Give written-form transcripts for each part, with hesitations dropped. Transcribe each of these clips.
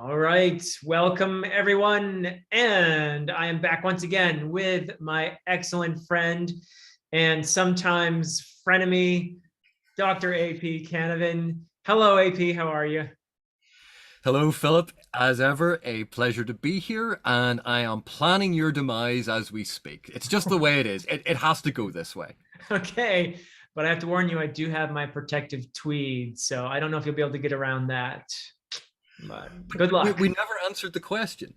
All right, welcome everyone. And I am back once again with my excellent friend and sometimes frenemy, Dr. AP Canavan. Hello, AP, how are you? Hello, Philip. As ever, a pleasure to be here, and I am planning your demise as we speak. It's just the way it is. It has to go this way. Okay, but I have to warn you, I do have my protective tweed, so I don't know if you'll be able to get around that. But But good we, luck. we never answered the question.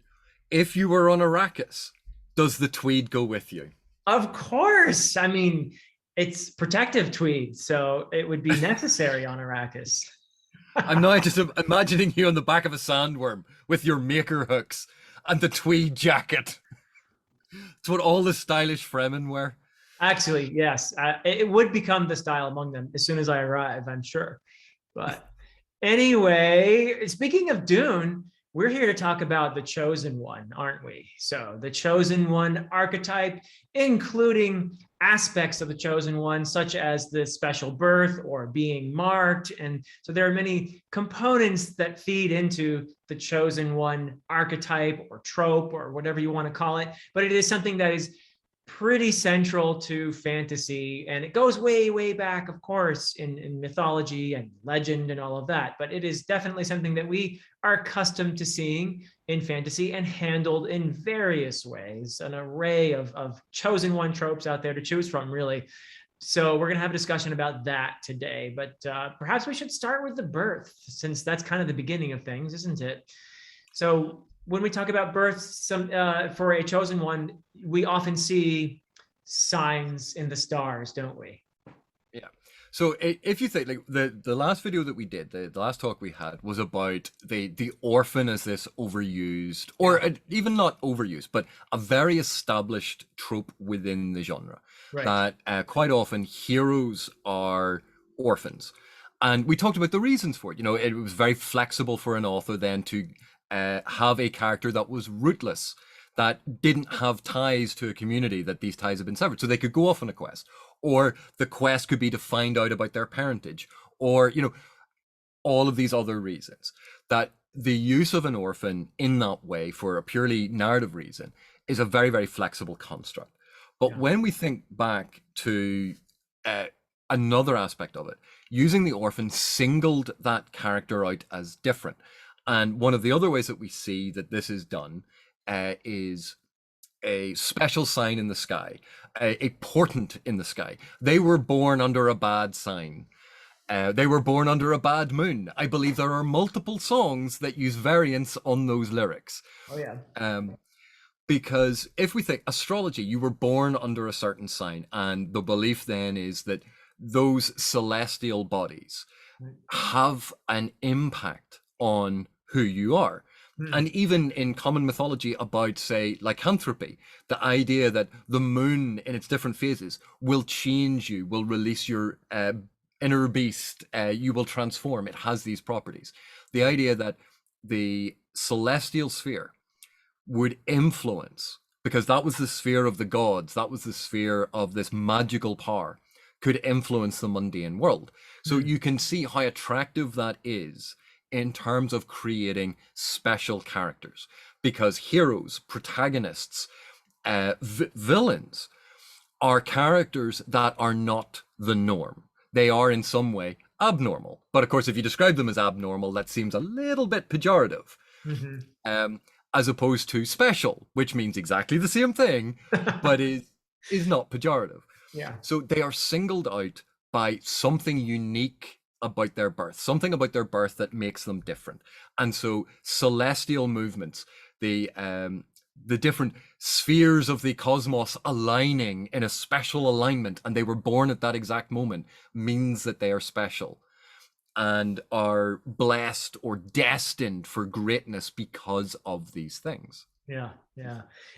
If you were on Arrakis, does the tweed go with you? Of course. I mean, it's protective tweed, so it would be necessary on Arrakis. I'm now just imagining you on the back of a sandworm with your maker hooks and the tweed jacket. It's what all the stylish Fremen wear. Actually, yes, it would become the style among them as soon as I arrive, I'm sure. But anyway, speaking of Dune, we're here to talk about the Chosen One, aren't we? So, the Chosen One archetype, including aspects of the Chosen One, such as the special birth or being marked. And so, there are many components that feed into the Chosen One archetype or trope or whatever you want to call it. But it is something that is pretty central to fantasy, and it goes way back, of course, in mythology and legend and all of that, but it is definitely something that we are accustomed to seeing in fantasy and handled in various ways, an array of chosen one tropes out there to choose from, really. So we're going to have a discussion about that today, but perhaps we should start with the birth, since that's kind of the beginning of things, isn't it? So when we talk about births, for a chosen one, we often see signs in the stars, don't we? Yeah. So if you think like the last video that we did, the last talk we had was about the orphan as this overused, or even not overused, but a very established trope within the genre. Right. That quite often heroes are orphans. And we talked about the reasons for it. You know, it was very flexible for an author then to have a character that was rootless, that didn't have ties to a community, that these ties have been severed. So they could go off on a quest, or the quest could be to find out about their parentage, or, you know, all of these other reasons. That the use of an orphan in that way for a purely narrative reason is a very flexible construct. But Yeah. when we think back to another aspect of it, using the orphan singled that character out as different. And one of the other ways that we see that this is done is a special sign in the sky, a portent in the sky. They were born under a bad sign. They were born under a bad moon. I believe there are multiple songs that use variants on those lyrics. Oh yeah. Because if we think astrology, you were born under a certain sign, and the belief then is that those celestial bodies have an impact on who you are. And even in common mythology about, say, lycanthropy, the idea that the moon in its different phases will change you, will release your inner beast, you will transform. It has these properties. The idea that the celestial sphere would influence, because that was the sphere of the gods, that was the sphere of this magical power, could influence the mundane world. So you can see how attractive that is in terms of creating special characters, because heroes, protagonists, villains are characters that are not the norm. They are in some way abnormal. But of course, if you describe them as abnormal, that seems a little bit pejorative, as opposed to special, which means exactly the same thing, but is not pejorative. Yeah. So they are singled out by something unique about their birth, something about their birth that makes them different. And so celestial movements, the different spheres of the cosmos aligning in a special alignment, and they were born at that exact moment, means that they are special and are blessed or destined for greatness because of these things. Yeah.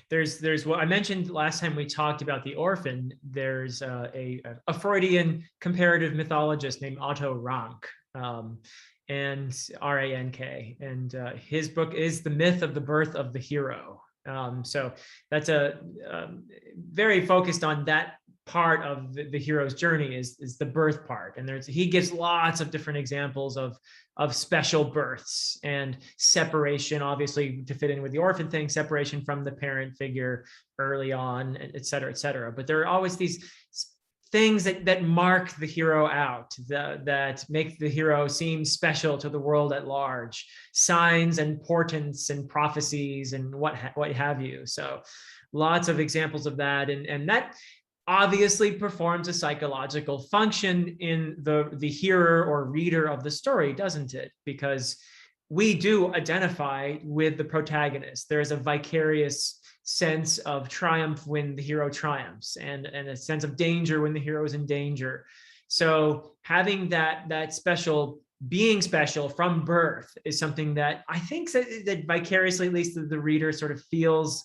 There's what I mentioned last time we talked about the orphan. There's a Freudian comparative mythologist named Otto Rank, and Rank, and his book is The Myth of the Birth of the Hero. So that's a very focused on that part of the hero's journey is the birth part. And he gives lots of different examples of special births and separation, obviously to fit in with the orphan thing, separation from the parent figure early on, et cetera, et cetera. But there are always these things that mark the hero out, that make the hero seem special to the world at large, signs and portents and prophecies and what have you. So lots of examples of that. And that obviously performs a psychological function in the hearer or reader of the story, doesn't it? Because we do identify with the protagonist. There is a vicarious sense of triumph when the hero triumphs, and a sense of danger when the hero is in danger. So having that special, being special from birth, is something that I think that vicariously, at least the reader sort of feels,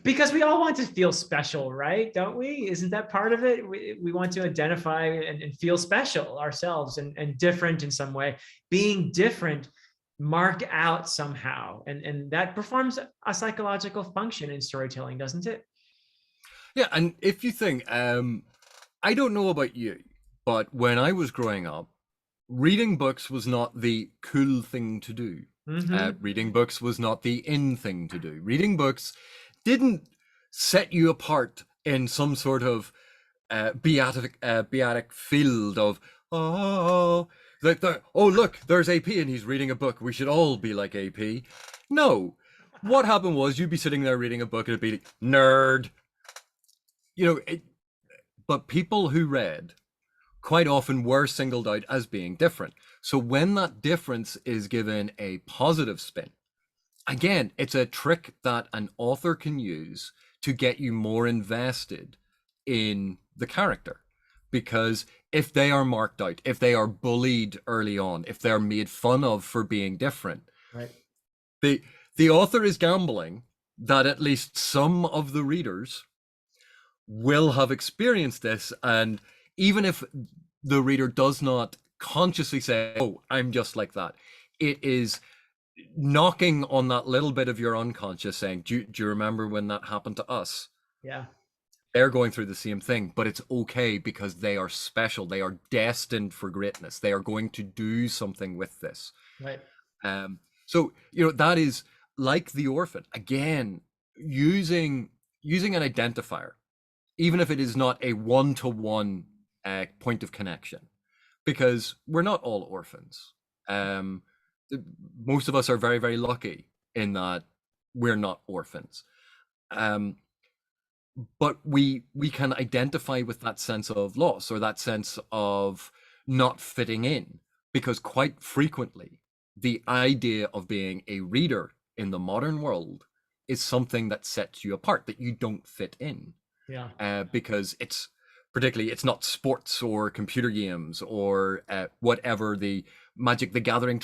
because we all want to feel special, right? Don't we? Isn't that part of it? We want to identify and feel special ourselves, and different in some way. Being different, marked out somehow, and that performs a psychological function in storytelling, doesn't it? Yeah, and if you think, I don't know about you, but when I was growing up, reading books was not the cool thing to do. Reading books was not the in thing to do. Reading books didn't set you apart in some sort of beatic field of, oh, like, oh, look, there's AP and he's reading a book, we should all be like AP. No. What happened was, you'd be sitting there reading a book and it'd be like, nerd. You know, but people who read quite often were singled out as being different. So when that difference is given a positive spin, again, it's a trick that an author can use to get you more invested in the character. Because if they are marked out, if they are bullied early on, if they're made fun of for being different, right, the author is gambling that at least some of the readers will have experienced this. And even if the reader does not consciously say, oh, I'm just like that, it is knocking on that little bit of your unconscious saying, do you remember when that happened to us? Yeah. They're going through the same thing, but it's okay because they are special. They are destined for greatness. They are going to do something with this. Right. So, you know, that is like the orphan. Again, using an identifier, even if it is not a one-to-one point of connection, because we're not all orphans. Most of us are very, very lucky in that we're not orphans. But we can identify with that sense of loss, or that sense of not fitting in, because quite frequently the idea of being a reader in the modern world is something that sets you apart, that you don't fit in. Yeah. Because it's not sports or computer games or whatever, the Magic the Gathering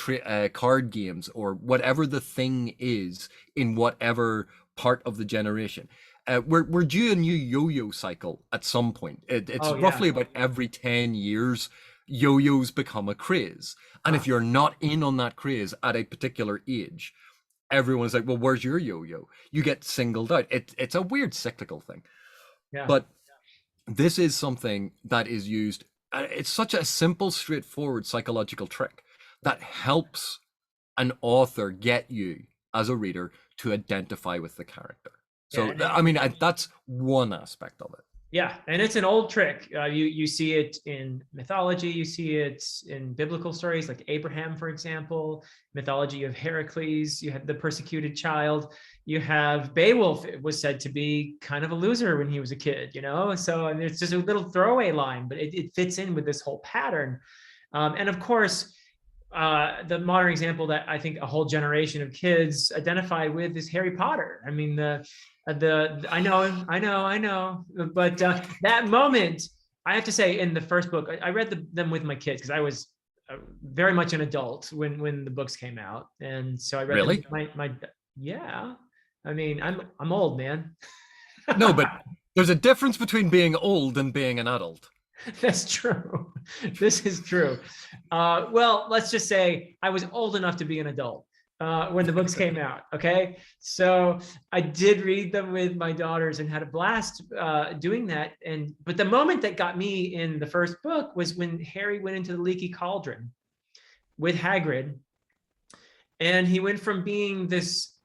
card games, or whatever the thing is in whatever part of the generation. We're due a new yo-yo cycle at some point. It's roughly about every 10 years, yo-yos become a craze. And if you're not in on that craze at a particular age, everyone's like, well, where's your yo-yo? You get singled out. It's a weird cyclical thing. Yeah. But this is something that is used. It's such a simple, straightforward psychological trick that helps an author get you as a reader to identify with the character. So, yeah, I mean, that's one aspect of it. Yeah, and it's an old trick. You see it in mythology. You see it in biblical stories like Abraham, for example. Mythology of Heracles. You have the persecuted child. You have Beowulf. It was said to be kind of a loser when he was a kid, you know? So, and it's just a little throwaway line, but it fits in with this whole pattern. And of course, the modern example that I think a whole generation of kids identify with is Harry Potter. I mean, I know, but that moment, I have to say, in the first book, I read them with my kids because I was very much an adult when the books came out, and so I read really them with my yeah. I mean, I'm old, man. No, but there's a difference between being old and being an adult. That's true. This is true. Well, let's just say I was old enough to be an adult. when the books came out. Okay, so I did read them with my daughters and had a blast doing that. But the moment that got me in the first book was when Harry went into the leaky cauldron with Hagrid, and he went from being this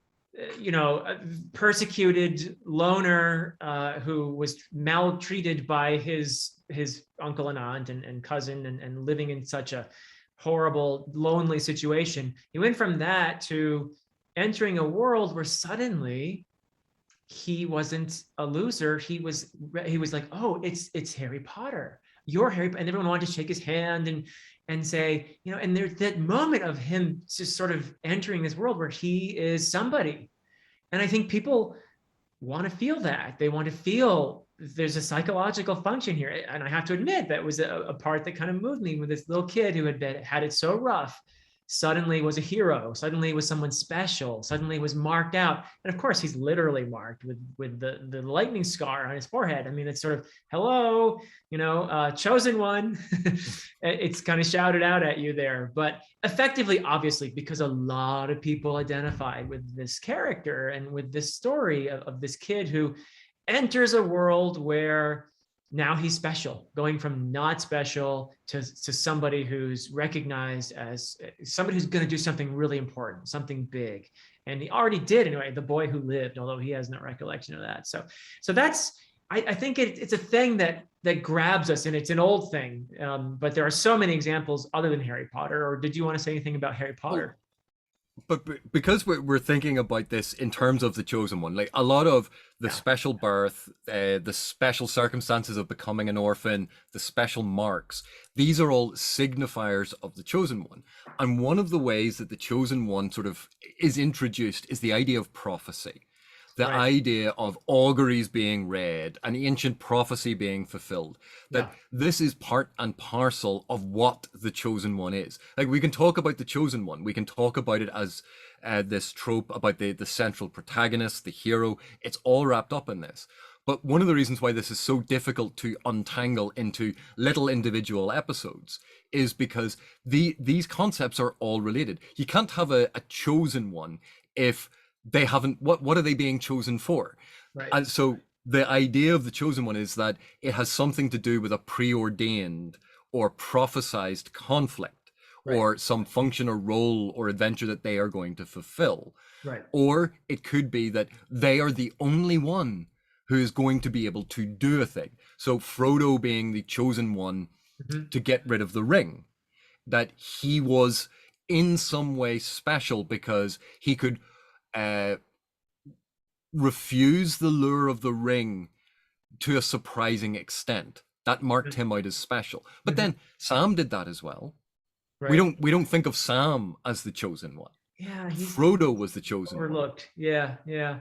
persecuted loner who was maltreated by his uncle and aunt and cousin, and living in such a horrible, lonely situation. He went from that to entering a world where suddenly he wasn't a loser. He was like, oh, it's Harry Potter. You're Harry, and everyone wanted to shake his hand and say, and there's that moment of him just sort of entering this world where he is somebody. And I think people want to feel that. They want to feel there's a psychological function here. And I have to admit, that was a part that kind of moved me, with this little kid who had it so rough, suddenly was a hero, suddenly was someone special, suddenly was marked out. And of course, he's literally marked with the lightning scar on his forehead. I mean, it's sort of, hello, chosen one. It's kind of shouted out at you there, but effectively, obviously, because a lot of people identified with this character and with this story of this kid who enters a world where now he's special, going from not special to somebody who's recognized as somebody who's going to do something really important, something big. And he already did anyway, The Boy Who Lived, although he has no recollection of that. So that's, I think it's a thing that grabs us, and it's an old thing. But there are so many examples other than Harry Potter. Or did you want to say anything about Harry Potter? But because we're thinking about this in terms of the chosen one, like a lot of the special birth, the special circumstances of becoming an orphan, the special marks, these are all signifiers of the chosen one. And one of the ways that the chosen one sort of is introduced is the idea of prophecy. The idea of auguries being read, an ancient prophecy being fulfilled, that this is part and parcel of what the chosen one is. Like, we can talk about the chosen one. We can talk about it as this trope about the central protagonist, the hero. It's all wrapped up in this. But one of the reasons why this is so difficult to untangle into little individual episodes is because these concepts are all related. You can't have a chosen one if they haven't, what are they being chosen for? Right. And so the idea of the chosen one is that it has something to do with a preordained or prophesized conflict, or some function or role or adventure that they are going to fulfill. Right. Or it could be that they are the only one who is going to be able to do a thing. So Frodo being the chosen one to get rid of the ring, that he was in some way special because he could refuse the lure of the ring to a surprising extent. That marked him out as special. But then Sam did that as well. Right. We don't think of Sam as the chosen one. Yeah, Frodo was the chosen overlooked. One. Yeah.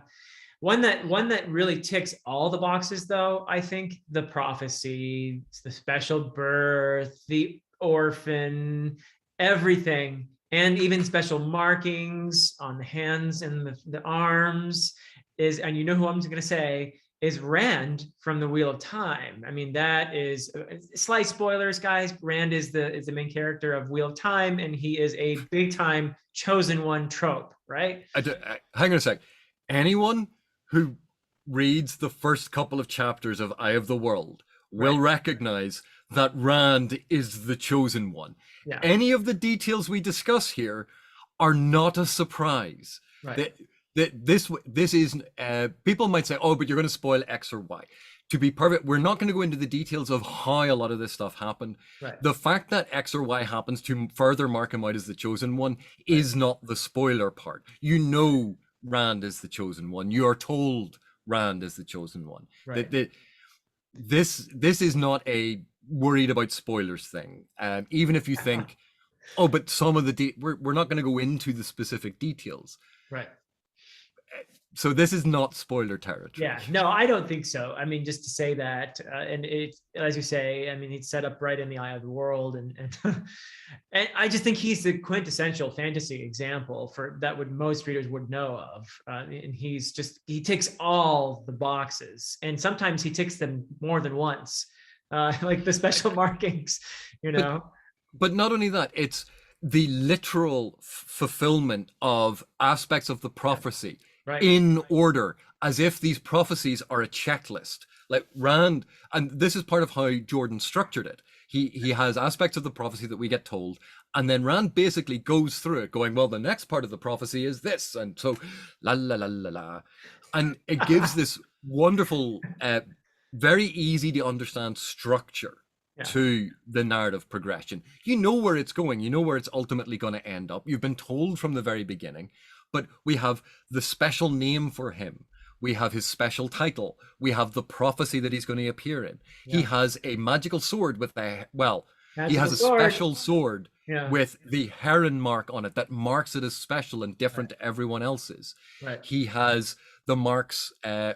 One that really ticks all the boxes, though, I think the prophecy, the special birth, the orphan, everything. And even special markings on the hands and the arms is, and you know who I'm going to say, is Rand from the Wheel of Time. I mean, that is slight spoilers, guys. Rand is the main character of Wheel of Time, and he is a big time chosen one trope, right? Hang on a sec. Anyone who reads the first couple of chapters of Eye of the World will recognize that Rand is the chosen one. Yeah. Any of the details we discuss here are not a surprise. Right. This is, people might say, oh, but you're going to spoil X or Y. To be perfect, we're not going to go into the details of how a lot of this stuff happened. Right. The fact that X or Y happens to further mark him out as the chosen one is not the spoiler part. You know Rand is the chosen one. You are told Rand is the chosen one. Right. This is not a worried about spoilers thing. Even if you think, oh, but some of the we're not going to go into the specific details. Right. So this is not spoiler territory. Yeah, no, I don't think so. I mean, just to say that, and it, as you say, I mean, he's set up right in the eye of the world, and and I just think he's the quintessential fantasy example for that would most readers would know of, and he ticks all the boxes, and sometimes he ticks them more than once, like the special markings, you know. But not only that, it's the literal fulfillment of aspects of the Yeah. prophecy Right. in order, as if these prophecies are a checklist. Like Rand, and this is part of how Jordan structured it. He has aspects of the prophecy that we get told, and then Rand basically goes through it, going, well, the next part of the prophecy is this, and so la la la la la, and it gives this wonderful, very easy to understand structure Yeah. to the narrative progression. You know where it's going, you know where it's ultimately going to end up. You've been told from the very beginning, but we have the special name for him. We have his special title. We have the prophecy that he's going to appear in. He Yeah. has a magical sword with a, well, he has Magical a sword. special sword Yeah. with the heron mark on it that marks it as special and different Right. to everyone else's. Right. He has the marks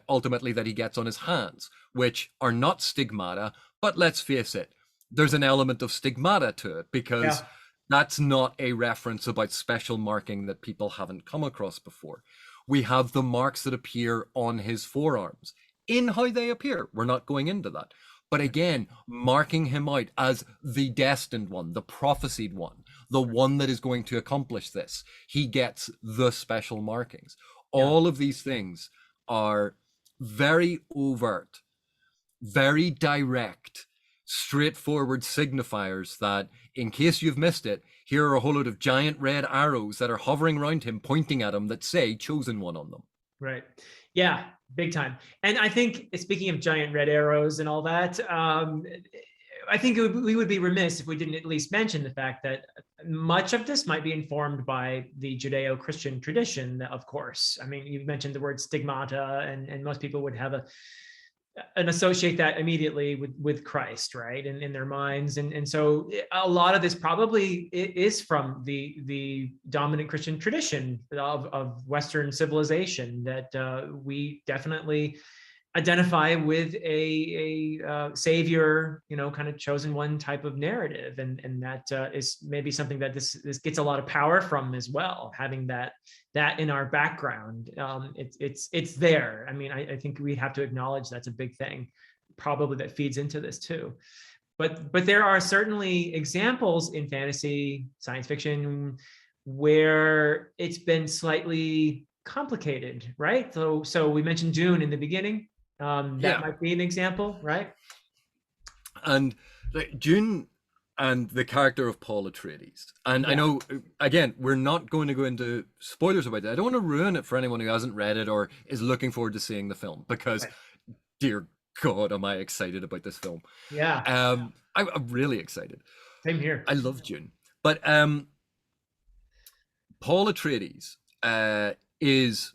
ultimately that he gets on his hands, which are not stigmata, but let's face it, there's an element of stigmata to it because Yeah. that's not a reference about special marking that people haven't come across before. We have the marks that appear on his forearms in how they appear. We're not going into that. But again, marking him out as the destined one, the prophesied one, the one that is going to accomplish this. He gets the special markings. Yeah. All of these things are very overt, very direct, straightforward signifiers that, in case you've missed it, here are a whole load of giant red arrows that are hovering around him, pointing at him, that say chosen one on them. Right. Yeah, big time. And I think, speaking of giant red arrows and all that, I think we would be remiss if we didn't at least mention the fact that much of this might be informed by the Judeo-Christian tradition, of course. I mean, you mentioned the word stigmata, and most people would have and associate that immediately with Christ, right, in their minds, and so a lot of this probably is from the dominant Christian tradition of Western civilization that we definitely identify with a savior, kind of chosen one type of narrative, and that is maybe something that this gets a lot of power from as well, having that in our background. It's there. I mean, I think we have to acknowledge that's a big thing, probably, that feeds into this too. But there are certainly examples in fantasy, science fiction, where it's been slightly complicated, right? So we mentioned Dune in the beginning. That Yeah. might be an example, right? And like, Dune and the character of Paul Atreides. And I Yeah. know, again, we're not going to go into spoilers about it. I don't want to ruin it for anyone who hasn't read it or is looking forward to seeing the film, because, Right. dear God, am I excited about this film. Yeah. I'm really excited. Same here. I love Dune. But Paul Atreides is,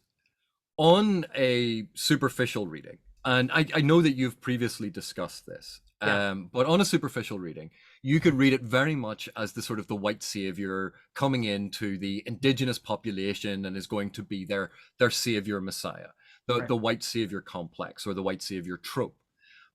on a superficial reading, and I know that you've previously discussed this, Yeah. but on a superficial reading, you could read it very much as the sort of the white savior coming into the indigenous population and is going to be their savior messiah, Right. the white savior complex or the white savior trope.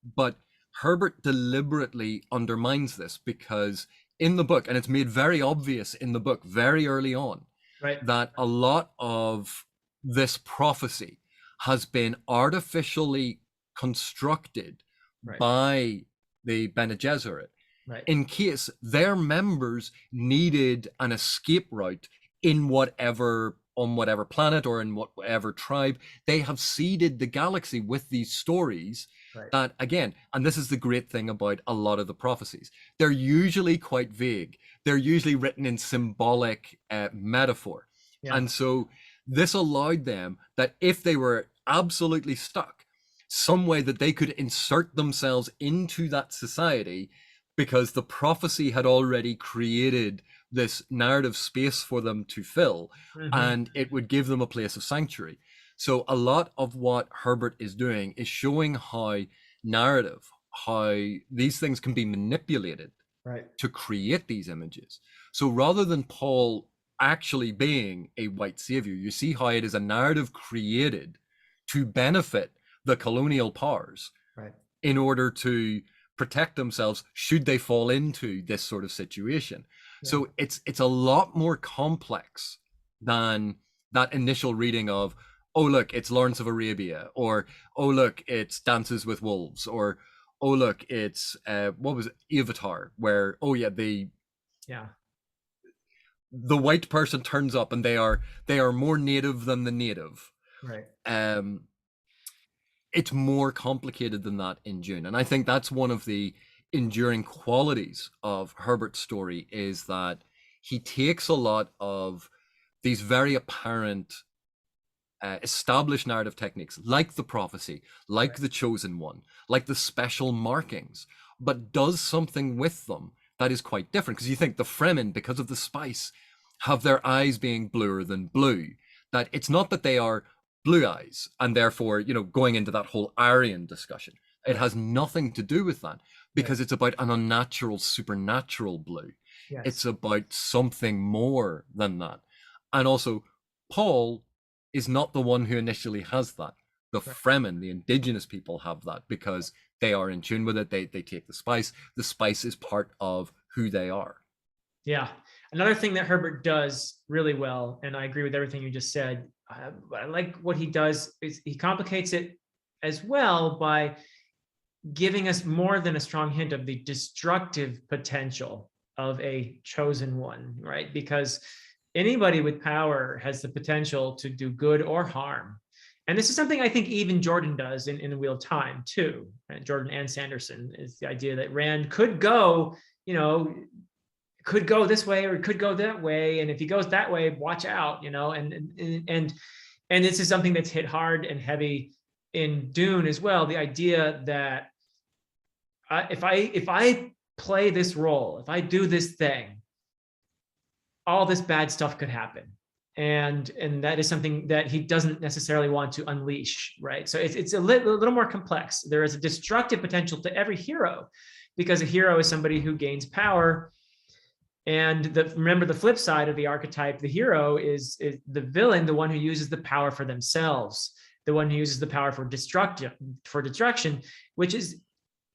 But Herbert deliberately undermines this because in the book, and it's made very obvious in the book very early on, Right. that a lot of this prophecy has been artificially constructed Right. by the Bene Gesserit Right. in case their members needed an escape route in whatever, on whatever planet or in whatever tribe. They have seeded the galaxy with these stories Right. that, again, and this is the great thing about a lot of the prophecies, they're usually quite vague. They're usually written in symbolic metaphor. Yeah. And so this allowed them that if they were absolutely stuck, some way that they could insert themselves into that society, because the prophecy had already created this narrative space for them to fill, Mm-hmm. and it would give them a place of sanctuary. So a lot of what Herbert is doing is showing how narrative, how these things can be manipulated Right. to create these images. So rather than Paul actually being a white savior, you see how it is a narrative created to benefit the colonial powers Right. in order to protect themselves should they fall into this sort of situation. Yeah. So it's a lot more complex than that initial reading of, oh look, it's Lawrence of Arabia, or oh look, it's Dances with Wolves, or oh look, it's what was it, Avatar, where oh yeah, Yeah. the white person turns up and they are more native than the native. Right. Um, it's more complicated than that in Dune, and I think that's one of the enduring qualities of Herbert's story, is that he takes a lot of these very apparent established narrative techniques, like the prophecy, like the chosen one, like the special markings, but does something with them that is quite different. Because you think the Fremen, because of the spice, have their eyes being bluer than blue. That it's not that they are blue eyes and therefore, going into that whole Aryan discussion. It has nothing to do with that, because it's about an unnatural, supernatural blue. Yes. It's about something more than that. And also, Paul is not the one who initially has that. The Fremen, the indigenous people, have that because they are in tune with it. They take the spice. The spice is part of who they are. Yeah. Another thing that Herbert does really well, and I agree with everything you just said, I like what he does is he complicates it as well by giving us more than a strong hint of the destructive potential of a chosen one, right? Because anybody with power has the potential to do good or harm. And this is something I think even Jordan does in The Wheel of Time too. Right? Jordan and Sanderson, is the idea that Rand could go, could go this way or could go that way. And if he goes that way, watch out, and this is something that's hit hard and heavy in Dune as well. The idea that if I play this role, if I do this thing, all this bad stuff could happen. And that is something that he doesn't necessarily want to unleash, right? So it's a little more complex. There is a destructive potential to every hero, because a hero is somebody who gains power. And remember, the flip side of the archetype, the hero is the villain, the one who uses the power for themselves, the one who uses the power for destruction, which is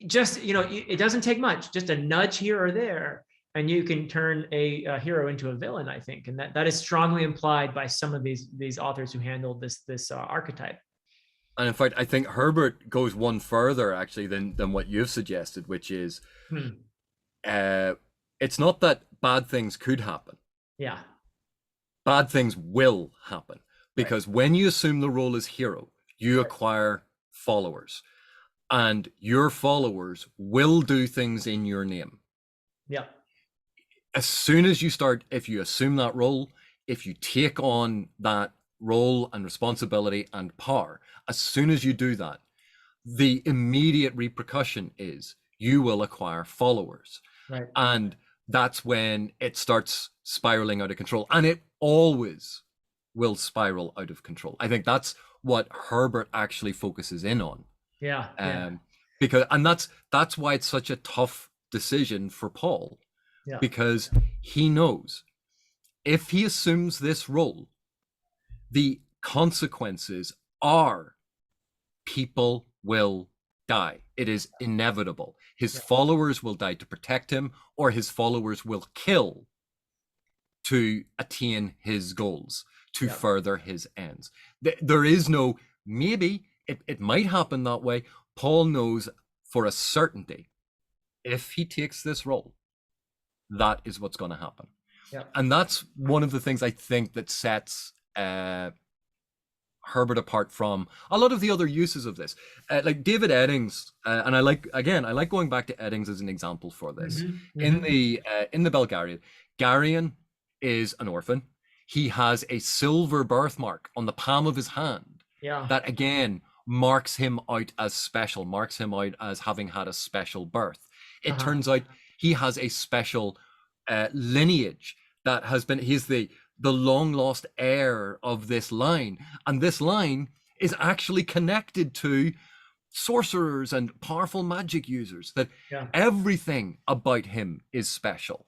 just, it doesn't take much, just a nudge here or there, and you can turn a hero into a villain, I think. And that is strongly implied by some of these authors who handled this archetype. And in fact, I think Herbert goes one further actually than what you've suggested, which is it's not that bad things could happen. Yeah. Bad things will happen, because when you assume the role as hero, you acquire followers, and your followers will do things in your name. Yeah. As soon as you start, if you assume that role, if you take on that role and responsibility and power, as soon as you do that, the immediate repercussion is you will acquire followers. Right. And that's when it starts spiraling out of control. And it always will spiral out of control. I think that's what Herbert actually focuses in on. Yeah. Because that's why it's such a tough decision for Paul. Yeah. Because he knows if he assumes this role, the consequences are people will die. It is inevitable. His followers will die to protect him, or his followers will kill to attain his goals, to further his ends. There is no maybe. It might happen that way. Paul knows for a certainty, if he takes this role, that is what's going to happen. And that's one of the things I think that sets Herbert apart from a lot of the other uses of this. Like David Eddings, and I like going back to Eddings as an example for this. In the Belgariad, Garion is an orphan. He has a silver birthmark on the palm of his hand. That again marks him out as special, marks him out as having had a special birth. It turns out he has a special lineage that has been, he's the long lost heir of this line, and this line is actually connected to sorcerers and powerful magic users, that everything about him is special,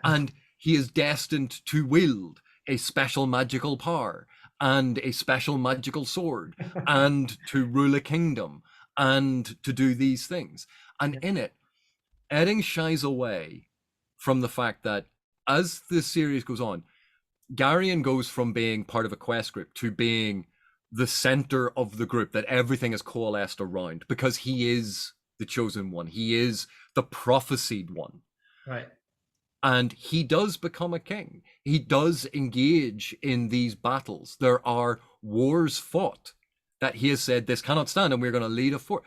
and he is destined to wield a special magical power and a special magical sword and to rule a kingdom and to do these things. And in it, Eddings shies away from the fact that as this series goes on, Garion goes from being part of a quest group to being the center of the group that everything is coalesced around, because he is the chosen one. He is the prophesied one. Right. and he does become a king. He does engage in these battles. There are wars fought that he has said, this cannot stand, and we're going to lead a fort.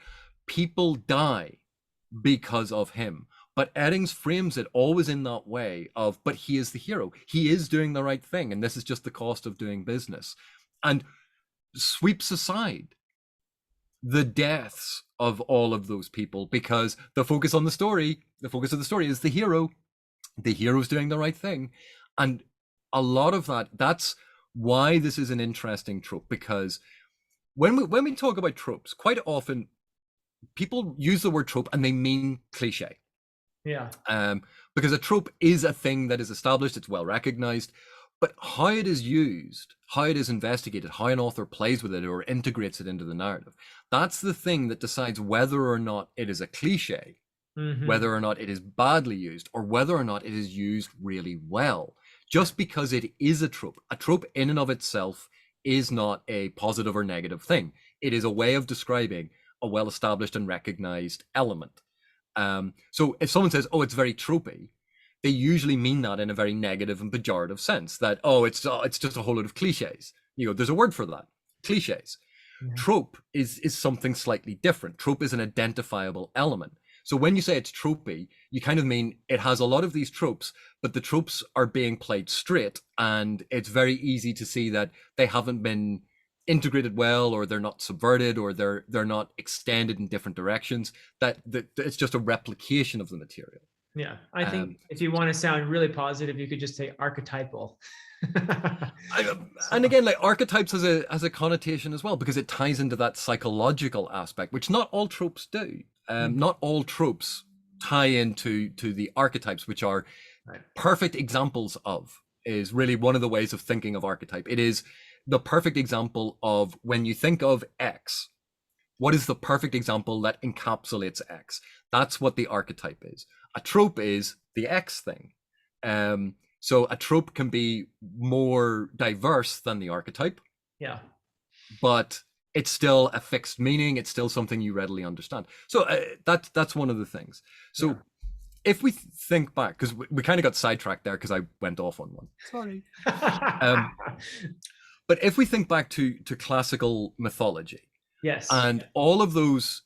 People die because of him. But Eddings frames it always in that way of, but he is the hero. He is doing the right thing, and this is just the cost of doing business. And sweeps aside the deaths of all of those people, because the focus of the story is the hero. The hero's doing the right thing. And a lot of that's why this is an interesting trope, because when we talk about tropes, quite often people use the word trope and they mean cliche. Yeah. Because a trope is a thing that is established, it's well recognized, but how it is used, how it is investigated, how an author plays with it or integrates it into the narrative, that's the thing that decides whether or not it is a cliche, whether or not it is badly used, or whether or not it is used really well. Just because it is a trope in and of itself is not a positive or negative thing. It is a way of describing a well-established and recognized element. So if someone says, oh, it's very tropey, they usually mean that in a very negative and pejorative sense, that, oh, it's just a whole lot of cliches. You know, there's a word for that, cliches. Yeah. Trope is something slightly different. Trope is an identifiable element. So when you say it's tropey, you kind of mean it has a lot of these tropes, but the tropes are being played straight, and it's very easy to see that they haven't been integrated well, or they're not subverted, or they're not extended in different directions, that it's just a replication of the material. Yeah, I think if you want to sound really positive, you could just say archetypal. And again, like, archetypes has a connotation as well, because it ties into that psychological aspect, which not all tropes do. Not all tropes tie into the archetypes, which are perfect examples of, is really one of the ways of thinking of archetype. It is the perfect example of, when you think of X, what is the perfect example that encapsulates X? That's what the archetype is. A trope is the X thing. So a trope can be more diverse than the archetype. Yeah. But it's still a fixed meaning. It's still something you readily understand. So that's one of the things. So yeah. If we think back, because we kind of got sidetracked there because I went off on one. Sorry. But if we think back to classical mythology, yes, and all of those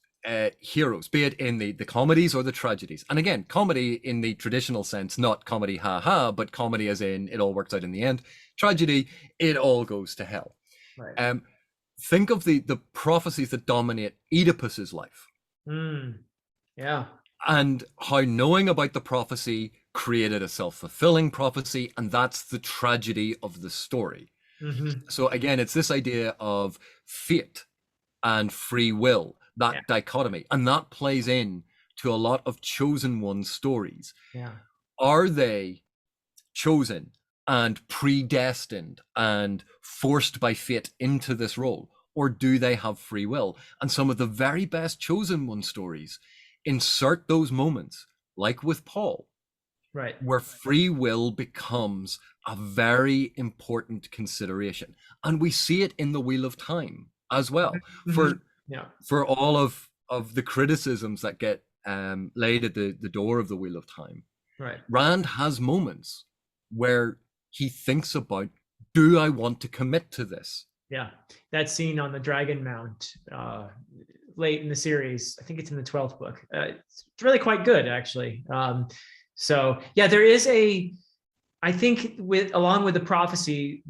heroes, be it in the comedies or the tragedies, and again, comedy in the traditional sense, not comedy ha-ha, but comedy as in it all works out in the end. Tragedy, it all goes to hell. Right. Think of the prophecies that dominate Oedipus's life. Yeah. And how knowing about the prophecy created a self-fulfilling prophecy, and that's the tragedy of the story. So again, it's this idea of fate and free will, that dichotomy, and that plays in to a lot of chosen one stories. Yeah. Are they chosen and predestined and forced by fate into this role, or do they have free will? And some of the very best chosen one stories insert those moments, like with Paul, right, where free will becomes a very important consideration. And we see it in the Wheel of Time as well. For all of the criticisms that get laid at the door of the Wheel of Time, right, Rand has moments where he thinks about, do I want to commit to this? Yeah, that scene on the Dragon Mount late in the series, I think it's in the 12th book. It's really quite good, actually. So yeah, there is I think along with the prophecy,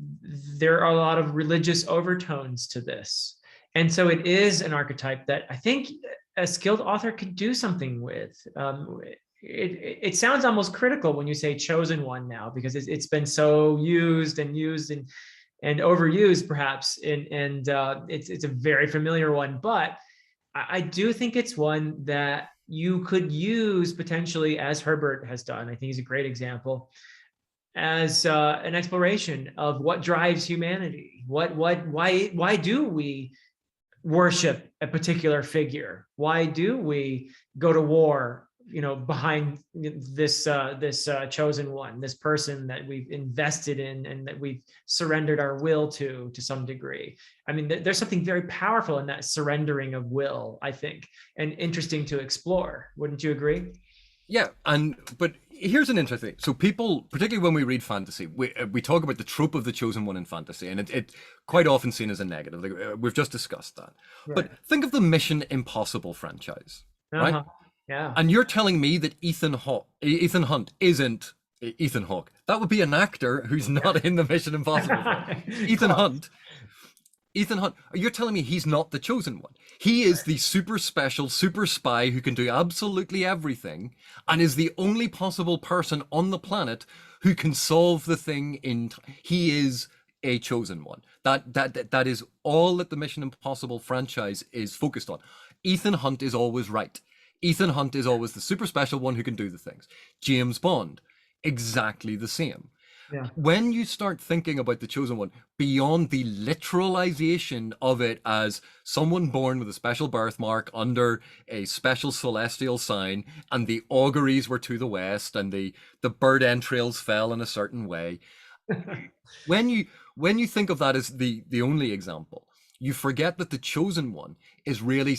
there are a lot of religious overtones to this. And so it is an archetype that I think a skilled author could do something with. It sounds almost critical when you say chosen one now, because it's been so used and overused perhaps, and it's a very familiar one. But I do think it's one that you could use potentially, as Herbert has done. I think he's a great example, as an exploration of what drives humanity. Why do we worship a particular figure? Why do we go to war, behind this chosen one, this person that we've invested in and that we've surrendered our will to some degree? I mean, there's something very powerful in that surrendering of will, I think, and interesting to explore. Wouldn't you agree? Yeah, but here's an interesting thing. So people, particularly when we read fantasy, we talk about the trope of the chosen one in fantasy, and it quite often seen as a negative. Like, we've just discussed that. Right. But think of the Mission Impossible franchise, right? Uh-huh. Yeah. And you're telling me that Ethan Hunt isn't Ethan Hawke. That would be an actor who's not in the Mission Impossible film. Ethan Close. Hunt Ethan Hunt, you're telling me he's not the chosen one. He is the super special, super spy who can do absolutely everything and is the only possible person on the planet who can solve the thing in he is a chosen one. That is all that the Mission Impossible franchise is focused on. Ethan Hunt is always right. Ethan Hunt is always the super special one who can do the things. James Bond, exactly the same. Yeah. When you start thinking about the chosen one beyond the literalization of it as someone born with a special birthmark under a special celestial sign, and the auguries were to the west, and the bird entrails fell in a certain way, when you think of that as the only example, you forget that the chosen one is really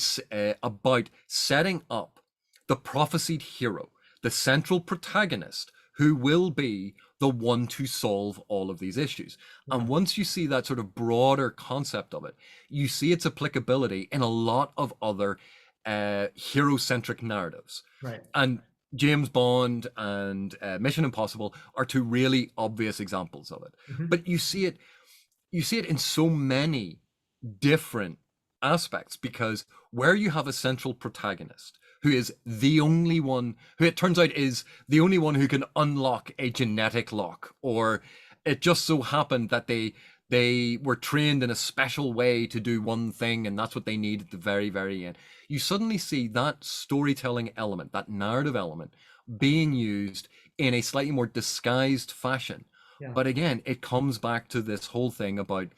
about setting up the prophesied hero, the central protagonist who will be the one to solve all of these issues. And once you see that sort of broader concept of it, you see its applicability in a lot of other hero-centric narratives. Right. And James Bond and Mission Impossible are two really obvious examples of it. Mhm. But you see it in so many different aspects, because where you have a central protagonist who is the only one, who it turns out is the only one who can unlock a genetic lock, or it just so happened that they were trained in a special way to do one thing and that's what they need at the very, very end. You suddenly see that storytelling element, that narrative element, being used in a slightly more disguised fashion. Yeah. But again, it comes back to this whole thing about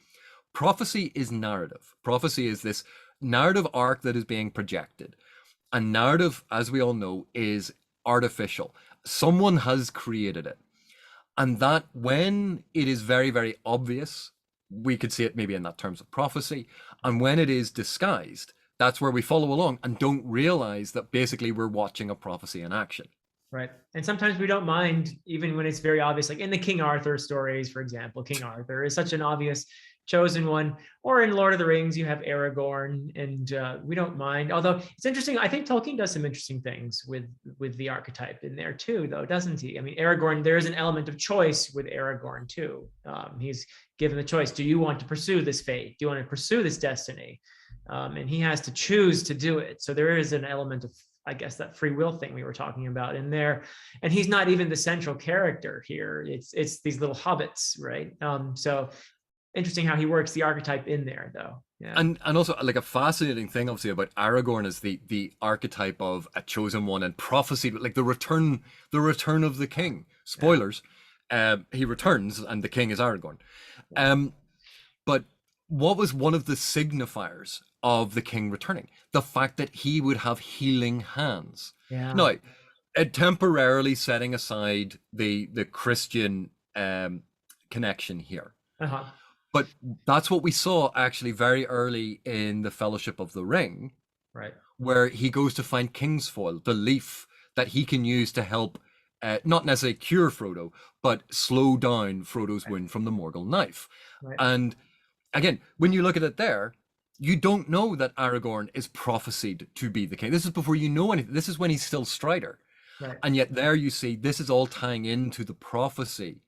prophecy is narrative. Prophecy is this narrative arc that is being projected. And narrative, as we all know, is artificial. Someone has created it. And that when it is very, very obvious, we could see it maybe in that terms of prophecy. And when it is disguised, that's where we follow along and don't realize that basically we're watching a prophecy in action. Right. And sometimes we don't mind, even when it's very obvious, like in the King Arthur stories, for example. King Arthur is such an obvious chosen one. Or in Lord of the Rings, you have Aragorn, and we don't mind. Although it's interesting, I think Tolkien does some interesting things with the archetype in there too, though, doesn't he? I mean, Aragorn, there is an element of choice with Aragorn too. He's given the choice: do you want to pursue this fate? Do you want to pursue this destiny? And he has to choose to do it. So there is an element of, I guess, that free will thing we were talking about in there. And he's not even the central character here. It's these little hobbits, right? So interesting how he works the archetype in there, though. Yeah. And also, like, a fascinating thing obviously about Aragorn is the archetype of a chosen one and prophecy, like the return of the king. Spoilers, he returns and the king is Aragorn. But what was one of the signifiers of the king returning? The fact that he would have healing hands. Yeah. Now, temporarily setting aside the Christian connection here. Uh-huh. But that's what we saw actually very early in the Fellowship of the Ring, Right. where he goes to find Kingsfoil, the leaf that he can use to help, not necessarily cure Frodo, but slow down Frodo's wound from the Morgul knife. Right. And again, when you look at it there, you don't know that Aragorn is prophesied to be the king. This is before you know anything. This is when he's still Strider. Right. And yet there you see this is all tying into the prophecy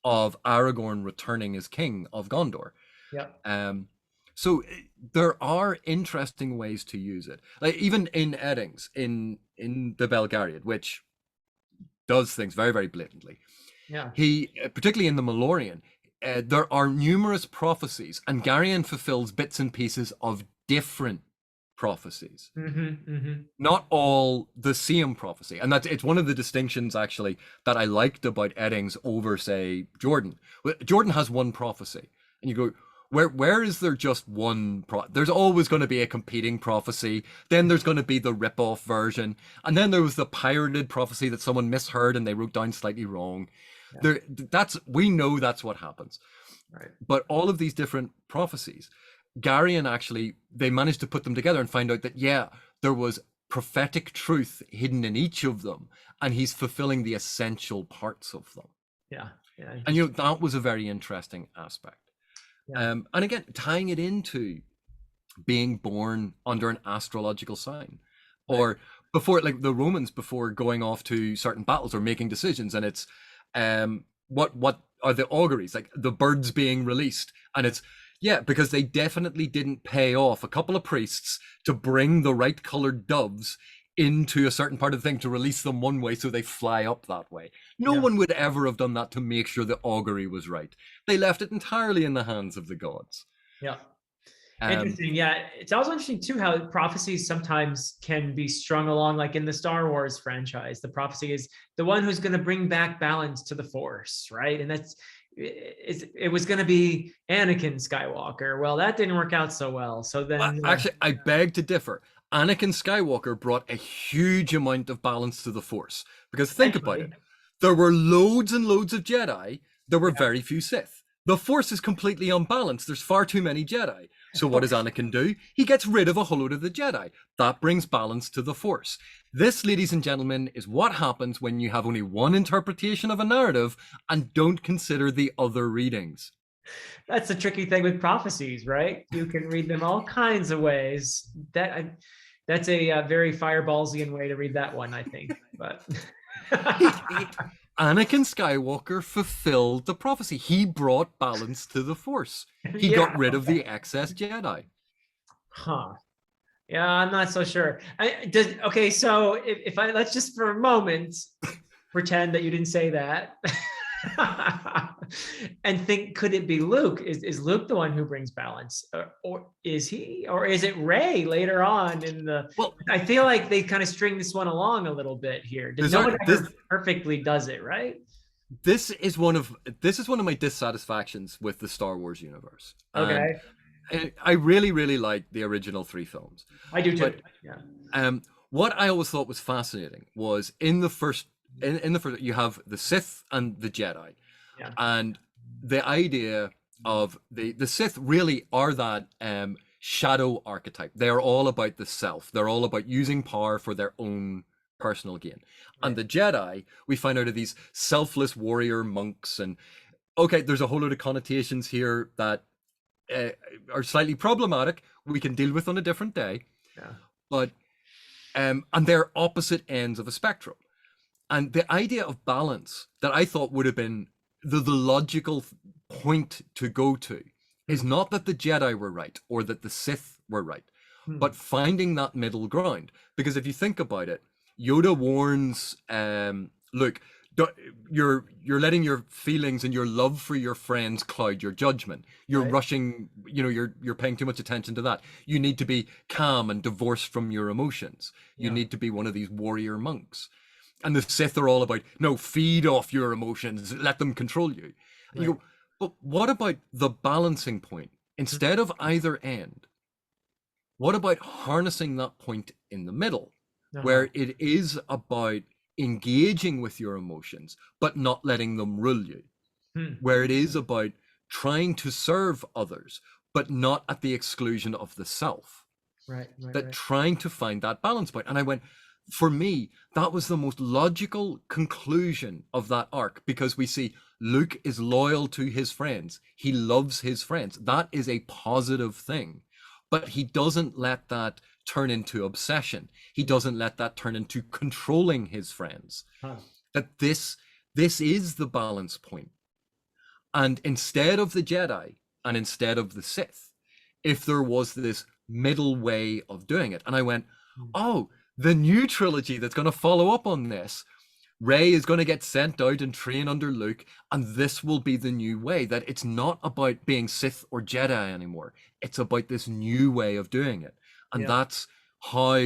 of Aragorn returning as king of Gondor. Yeah. So there are interesting ways to use it. Like even in Eddings, in the Belgariad, which does things very, very blatantly. Yeah. He, particularly in the Malorian, there are numerous prophecies, and Garion fulfills bits and pieces of different prophecies. Not all the same prophecy. And it's one of the distinctions actually that I liked about Eddings over, say, Jordan. Jordan has one prophecy, and you go, where is there just one there's always going to be a competing prophecy, then there's going to be the rip-off version, and then there was the pirated prophecy that someone misheard and they wrote down slightly wrong. We know that's what happens. Right. But all of these different prophecies, Garion actually, they managed to put them together and find out that, yeah, there was prophetic truth hidden in each of them, and he's fulfilling the essential parts of them. Yeah. Yeah. And Interesting. that was a very interesting aspect. Yeah. And again, tying it into being born under an astrological sign, Right. or before, like the Romans, before going off to certain battles or making decisions, and it's what are the auguries, like the birds being released, and it's yeah, because they definitely didn't pay off a couple of priests to bring the right colored doves into a certain part of the thing to release them one way so they fly up that way. No Yeah. one would ever have done that to make sure the augury was right. They left it entirely in the hands of the gods. Yeah. Um, Interesting. Yeah. It's also interesting too how prophecies sometimes can be strung along, like in the Star Wars franchise. The prophecy is the one who's going to bring back balance to the Force, right? And it was going to be Anakin Skywalker. Well, that didn't work out so well. So then, Actually, I beg to differ. Anakin Skywalker brought a huge amount of balance to the Force. Because think about eventually, it. There were loads and loads of Jedi. There were yeah. very few Sith. The Force is completely unbalanced. There's far too many Jedi. So what does Anakin do? He gets rid of a whole load of the Jedi. That brings balance to the Force. This, ladies and gentlemen, is what happens when you have only one interpretation of a narrative and don't consider the other readings. That's the tricky thing with prophecies, right? You can read them all kinds of ways. That's a, very fireballsian way to read that one, I think. But he Anakin Skywalker fulfilled the prophecy. He brought balance to the Force. He got yeah, rid of the excess Jedi. huh? Yeah, I'm not so sure. Okay, so if I let's just for a moment pretend that you didn't say that. And think, could it be Luke? Is Luke the one who brings balance, or is he, or is it Ray later on in the? Well, I feel like they kind of string this one along a little bit here. No one ever perfectly does it, right? This is one of my dissatisfactions with the Star Wars universe, and Okay, I really really like the original three films. I do too. But Yeah, what I always thought was fascinating was in the first you have the Sith and the Jedi, yeah, and the idea of the Sith really are that shadow archetype. They are all about the self. They're all about using power for their own personal gain. And right. the Jedi, we find out, are these selfless warrior monks. And okay, there's a whole lot of connotations here that uh, are slightly problematic. We can deal with on a different day. Yeah, But and they're opposite ends of a spectrum. And the idea of balance that I thought would have been the logical point to go to is not that the Jedi were right or that the Sith were right, but finding that middle ground. Because if you think about it, Yoda warns Luke, you're letting your feelings and your love for your friends cloud your judgment. You're right. rushing, you're paying too much attention to that. You need to be calm and divorced from your emotions. You Yeah, need to be one of these warrior monks. And the Sith are all about, no, feed off your emotions, let them control you. And you right. go, but what about the balancing point? Instead of either end, what about harnessing that point in the middle, Uh-huh. where it is about engaging with your emotions, but not letting them rule you, Hmm. where it is about trying to serve others, but not at the exclusion of the self, Right, right, that right. trying to find that balance point. And I went, for me, that was the most logical conclusion of that arc, because we see Luke is loyal to his friends. He loves his friends. That is a positive thing. But he doesn't let that turn into obsession. He doesn't let that turn into controlling his friends. Huh. That this is the balance point. And instead of the Jedi and instead of the Sith, if there was this middle way of doing it. And I went, Hmm. oh, the new trilogy that's going to follow up on this, Rey is going to get sent out and train under Luke, and this will be the new way. That it's not about being Sith or Jedi anymore. It's about this new way of doing it. And Yeah. that's how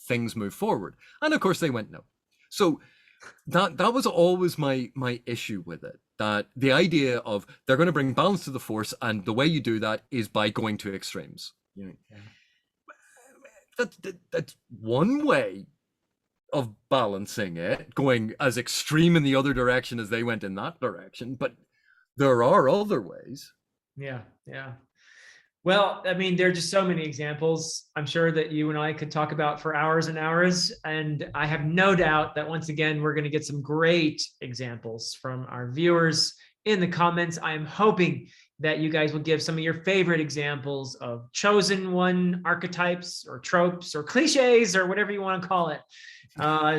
things move forward. And of course they went no. So that was always my issue with it. That the idea of they're going to bring balance to the Force, and the way you do that is by going to extremes. You know, Yeah. that's one way of balancing it, going as extreme in the other direction as they went in that direction. But there are other ways. Yeah. Yeah. Well, I mean, there are just so many examples. I'm sure that you and I could talk about for hours and hours. And I have no doubt that once again, we're going to get some great examples from our viewers in the comments. I am hoping that you guys will give some of your favorite examples of chosen one archetypes or tropes or cliches or whatever you want to call it.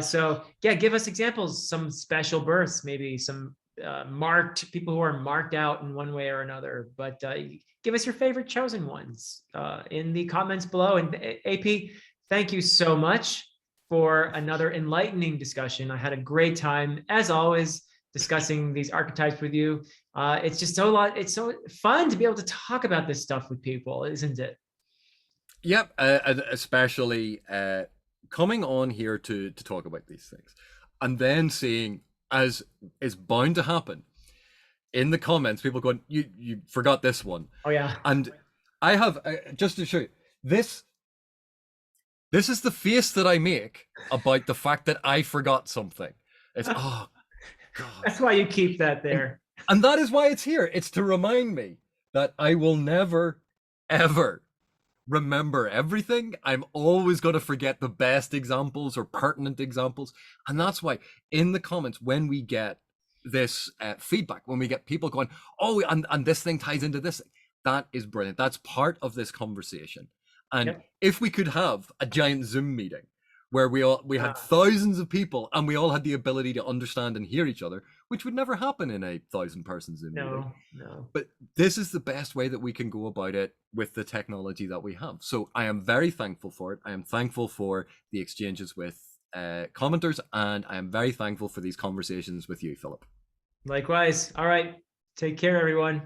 So yeah, give us examples, some special births, maybe some marked people who are marked out in one way or another. But give us your favorite chosen ones in the comments below. And AP, thank you so much for another enlightening discussion. I had a great time, as always, discussing these archetypes with you. It's just so lot. It's so fun to be able to talk about this stuff with people, isn't it? Yep, especially coming on here to talk about these things, and then seeing, as is bound to happen, in the comments, people going, "You forgot this one," Oh yeah. and I have just to show you this. This is the face that I make about the fact that I forgot something. It's oh god, That's why you keep that and, there. and that is why it's here. It's to remind me that I will never, ever remember everything. I'm always going to forget the best examples or pertinent examples. And that's why in the comments, when we get this feedback, when we get people going, oh, and this thing ties into this, that is brilliant. That's part of this conversation. And Yep. if we could have a giant Zoom meeting where we had Ah, thousands of people and we all had the ability to understand and hear each other, which would never happen in a 1,000-person Zoom meeting, no, no. but this is the best way that we can go about it with the technology that we have. So I am very thankful for it. I am thankful for the exchanges with commenters, and I am very thankful for these conversations with you, Philip. Likewise. All right. Take care, everyone.